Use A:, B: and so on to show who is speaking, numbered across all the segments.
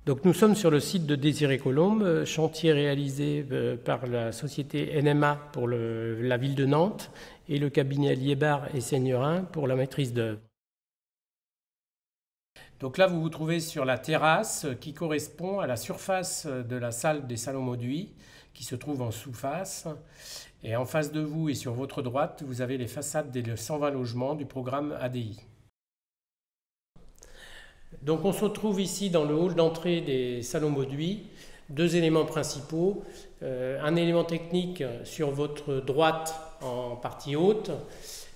A: Donc nous sommes sur le site de Désiré Colombe, chantier réalisé par la société NMA pour la ville de Nantes et le cabinet Liébard et Seignerin pour la maîtrise d'œuvre. Donc là, vous vous trouvez sur la terrasse qui correspond à la surface de la salle des salons Mauduit, qui se trouve en sous-face. Et en face de vous et sur votre droite, vous avez les façades des 120 logements du programme ADI. Donc on se retrouve ici dans le hall d'entrée des salons Mauduit. Deux éléments principaux. Un élément technique sur votre droite en partie haute.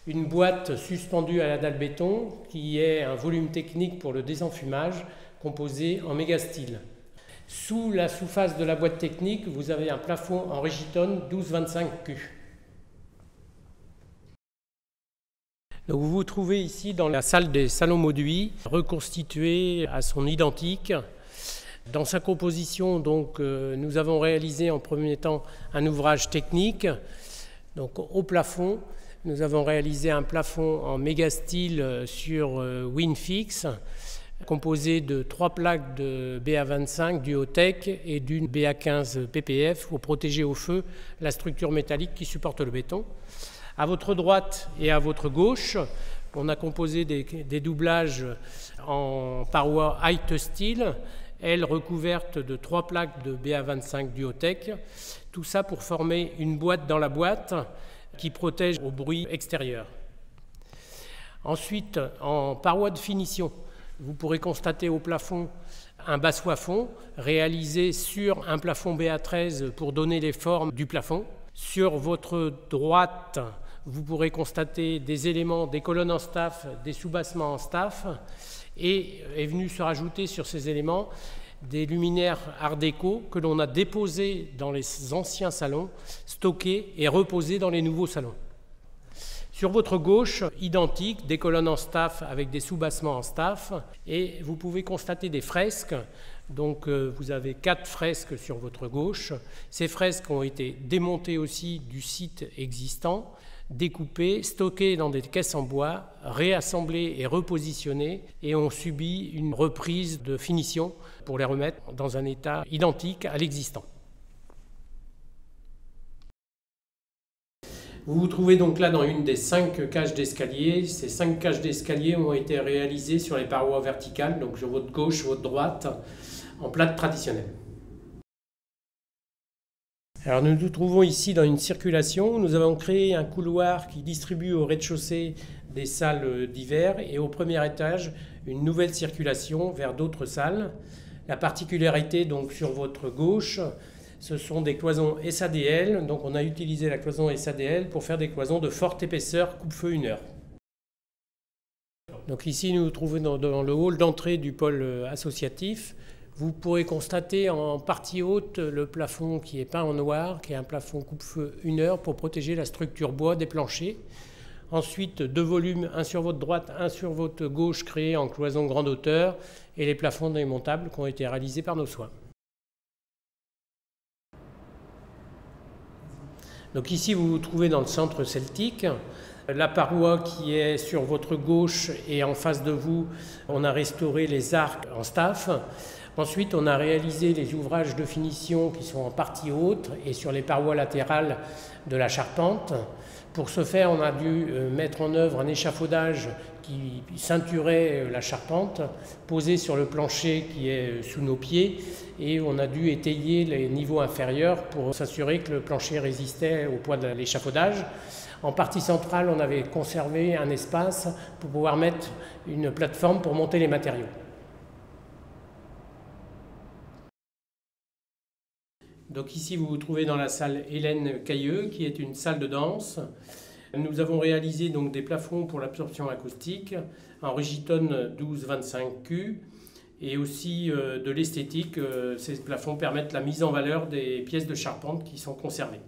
A: Une boîte suspendue à la dalle béton qui est un volume technique pour le désenfumage composé en méga-style. Sous la sous-face de la boîte technique, vous avez un plafond en Rigitone 1225Q. Donc vous vous trouvez ici dans la salle des salons Mauduit, reconstituée à son identique. Dans sa composition, donc, nous avons réalisé en premier temps un ouvrage technique. Donc, au plafond, nous avons réalisé un plafond en méga-style sur Winfix, composé de 3 plaques de BA25 Duotech et d'une BA15 PPF pour protéger au feu la structure métallique qui supporte le béton. À votre droite et à votre gauche, on a composé des doublages en parois Height Steel, elles recouvertes de 3 plaques de BA25 Duotech. Tout ça pour former une boîte dans la boîte qui protège au bruit extérieur. Ensuite, en parois de finition, vous pourrez constater au plafond un bas-soifond réalisé sur un plafond BA13 pour donner les formes du plafond. Sur votre droite, vous pourrez constater des éléments, des colonnes en staff, des soubassements en staff, et est venu se rajouter sur ces éléments des luminaires art déco que l'on a déposés dans les anciens salons, stockés et reposés dans les nouveaux salons. Sur votre gauche, identique, des colonnes en staff avec des soubassements en staff, et vous pouvez constater des fresques. Donc vous avez 4 fresques sur votre gauche. Ces fresques ont été démontées aussi du site existant, découpées, stockées dans des caisses en bois, réassemblées et repositionnées, et ont subi une reprise de finition pour les remettre dans un état identique à l'existant. Vous vous trouvez donc là dans une des 5 cages d'escalier. Ces 5 cages d'escalier ont été réalisées sur les parois verticales, donc sur votre gauche, votre droite, en plâtre traditionnel. Alors nous nous trouvons ici dans une circulation. Nous avons créé un couloir qui distribue au rez-de-chaussée des salles d'hiver et au premier étage une nouvelle circulation vers d'autres salles. La particularité donc sur votre gauche, ce sont des cloisons SADL. Donc on a utilisé la cloison SADL pour faire des cloisons de forte épaisseur coupe-feu 1 heure. Donc ici nous nous trouvons dans le hall d'entrée du pôle associatif. Vous pourrez constater en partie haute le plafond qui est peint en noir, qui est un plafond coupe-feu 1 heure pour protéger la structure bois des planchers. Ensuite, 2 volumes, un sur votre droite, un sur votre gauche, créés en cloison grande hauteur, et les plafonds démontables qui ont été réalisés par nos soins. Donc ici, vous vous trouvez dans le centre celtique. La paroi qui est sur votre gauche et en face de vous, on a restauré les arcs en staff. Ensuite, on a réalisé les ouvrages de finition qui sont en partie haute et sur les parois latérales de la charpente. Pour ce faire, on a dû mettre en œuvre un échafaudage qui ceinturait la charpente, posé sur le plancher qui est sous nos pieds, et on a dû étayer les niveaux inférieurs pour s'assurer que le plancher résistait au poids de l'échafaudage. En partie centrale, on avait conservé un espace pour pouvoir mettre une plateforme pour monter les matériaux. Donc ici, vous vous trouvez dans la salle Hélène Cailleux, qui est une salle de danse. Nous avons réalisé donc des plafonds pour l'absorption acoustique en Rigitone 1225Q et aussi de l'esthétique. Ces plafonds permettent la mise en valeur des pièces de charpente qui sont conservées.